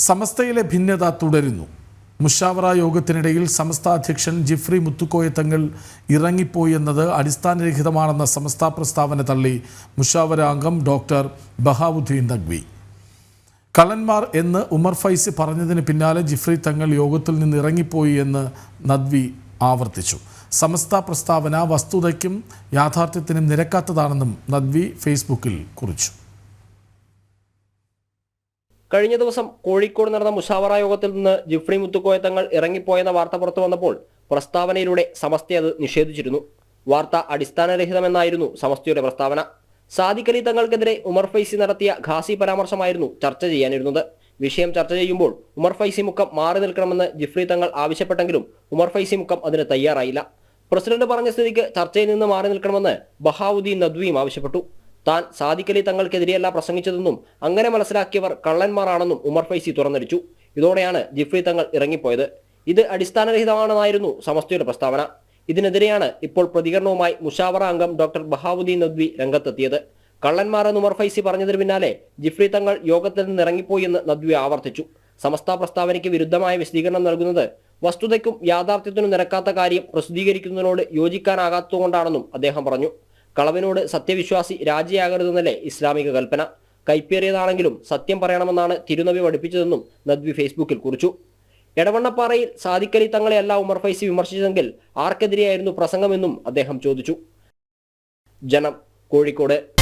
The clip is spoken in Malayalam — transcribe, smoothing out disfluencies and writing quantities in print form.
സമസ്തയിലെ ഭിന്നത തുടരുന്നു. മുഷാവറ യോഗത്തിനിടയിൽ സമസ്ത അധ്യക്ഷൻ ജിഫ്രി മുത്തുക്കോയ തങ്ങൾ ഇറങ്ങിപ്പോയെന്നത് അടിസ്ഥാനരഹിതമാണെന്ന സമസ്ത പ്രസ്താവന തള്ളി മുഷാവറ അംഗം ഡോക്ടർ ബഹാവുദ്ദീൻ നഖ്വി. കള്ളന്മാർ എന്ന് ഉമർ ഫൈസി പറഞ്ഞതിന് പിന്നാലെ ജിഫ്രി തങ്ങൾ യോഗത്തിൽ നിന്ന് ഇറങ്ങിപ്പോയി എന്ന് നഖ്വി ആവർത്തിച്ചു. സമസ്ത പ്രസ്താവന വസ്തുതയ്ക്കും യാഥാർത്ഥ്യത്തിനും നിരക്കാത്തതാണെന്നും നഖ്വി ഫേസ്ബുക്കിൽ കുറിച്ചു. കഴിഞ്ഞ ദിവസം കോഴിക്കോട് നടന്ന മുഷാവറ യോഗത്തിൽ നിന്ന് ജിഫ്രി മുത്തുക്കോയ തങ്ങൾ ഇറങ്ങിപ്പോയെന്ന വാർത്ത പുറത്തു വന്നപ്പോൾ പ്രസ്താവനയിലൂടെ സമസ്ത അത് നിഷേധിച്ചിരുന്നു. വാർത്ത അടിസ്ഥാനരഹിതമെന്നായിരുന്നു സമസ്തയുടെ പ്രസ്താവന. സാദിഖ് അലി തങ്ങൾക്കെതിരെ ഉമർ ഫൈസി നടത്തിയ ഘാസി പരാമർശമായിരുന്നു ചർച്ച ചെയ്യാനിരുന്നത്. വിഷയം ചർച്ച ചെയ്യുമ്പോൾ ഉമർ ഫൈസി മുക്കം മാറി നിൽക്കണമെന്ന് ജിഫ്രി തങ്ങൾ ആവശ്യപ്പെട്ടെങ്കിലും ഉമർ ഫൈസി മുക്കം അതിന് തയ്യാറായില്ല. പ്രസിഡന്റ് പറഞ്ഞ സ്ഥിതിക്ക് ചർച്ചയിൽ നിന്ന് മാറി നിൽക്കണമെന്ന് ബഹാവുദ്ദീൻ നഖ്വിയും ആവശ്യപ്പെട്ടു. താൻ സാദിഖ് അലി തങ്ങൾക്കെതിരെയല്ല പ്രസംഗിച്ചതെന്നും അങ്ങനെ മനസ്സിലാക്കിയവർ കള്ളന്മാരാണെന്നും ഉമർ ഫൈസി തുറന്നടിച്ചു. ഇതോടെയാണ് ജിഫ്രി തങ്ങൾ ഇറങ്ങിപ്പോയത്. ഇത് അടിസ്ഥാനരഹിതമാണെന്നായിരുന്നു സമസ്തയുടെ പ്രസ്താവന. ഇതിനെതിരെയാണ് ഇപ്പോൾ പ്രതികരണവുമായി മുഷാവറ അംഗം ഡോക്ടർ ബഹാവുദ്ദീൻ നഖ്വി രംഗത്തെത്തിയത്. കള്ളന്മാരെന്ന് ഉമർ ഫൈസി പറഞ്ഞതിന് പിന്നാലെ ജിഫ്രി തങ്ങൾ യോഗത്തിൽ നിന്ന് ഇറങ്ങിപ്പോയി എന്ന് നഖ്വി ആവർത്തിച്ചു. സമസ്ത പ്രസ്താവനയ്ക്ക് വിരുദ്ധമായ വിശദീകരണം നൽകുന്നത് വസ്തുതയ്ക്കും യാഥാർത്ഥ്യത്തിനും നിരക്കാത്ത കാര്യം പ്രസിദ്ധീകരിക്കുന്നതിനോട് യോജിക്കാനാകാത്തതുകൊണ്ടാണെന്നും അദ്ദേഹം പറഞ്ഞു. കളവിനോട് സത്യവിശ്വാസി രാജിയാകരുതെന്നല്ലേ ഇസ്ലാമിക കൽപ്പന. കൈപ്പേറിയതാണെങ്കിലും സത്യം പറയണമെന്നാണ് തിരുനബി പഠിപ്പിച്ചതെന്നും നഖ്വി ഫേസ്ബുക്കിൽ കുറിച്ചു. എടവണ്ണപ്പാറയിൽ സാദിഖ് അലി തങ്ങളെയല്ല ഉമർ ഫൈസി വിമർശിച്ചതെങ്കിൽ ആർക്കെതിരെയായിരുന്നു പ്രസംഗമെന്നും അദ്ദേഹം ചോദിച്ചു. ജനം, കോഴിക്കോട്.